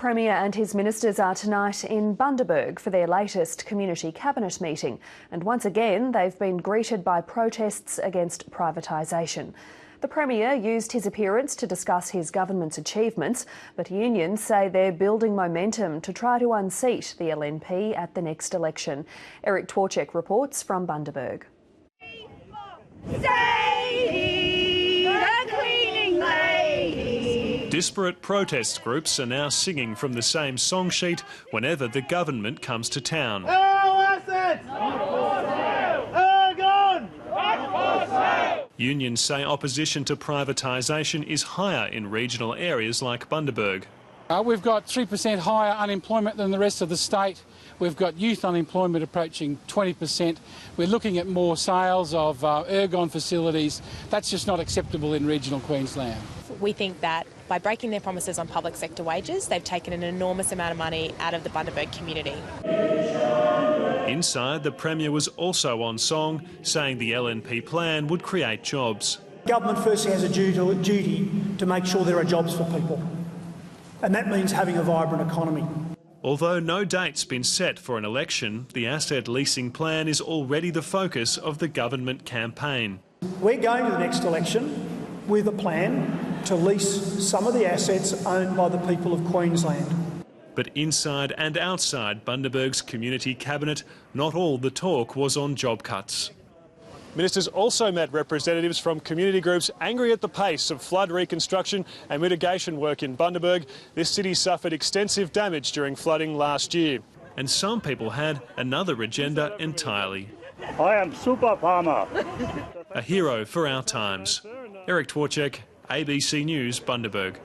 Premier and his ministers are tonight in Bundaberg for their latest community cabinet meeting, and once again they've been greeted by protests against privatisation. The Premier used his appearance to discuss his government's achievements, but unions say they're building momentum to try to unseat the LNP at the next election. Eric Tworcek reports from Bundaberg. Disparate protest groups are now singing from the same song sheet whenever the government comes to town. Unions say opposition to privatisation is higher in regional areas like Bundaberg. We've got 3% higher unemployment than the rest of the state. We've got youth unemployment approaching 20%. We're looking at more sales of ergon facilities. That's just not acceptable in regional Queensland. We think that by breaking their promises on public sector wages, they've taken an enormous amount of money out of the Bundaberg community. Inside, the Premier was also on song, saying the LNP plan would create jobs. Government firstly has a duty to make sure there are jobs for people, and that means having a vibrant economy. Although no date's been set for an election, the asset leasing plan is already the focus of the government campaign. We're going to the next election with a plan to lease some of the assets owned by the people of Queensland. But inside and outside Bundaberg's community cabinet, not all the talk was on job cuts. Ministers also met representatives from community groups angry at the pace of flood reconstruction and mitigation work in Bundaberg. This city suffered extensive damage during flooding last year. And some people had another agenda entirely. I am super farmer. A hero for our times. Eric Tworcek, ABC News, Bundaberg.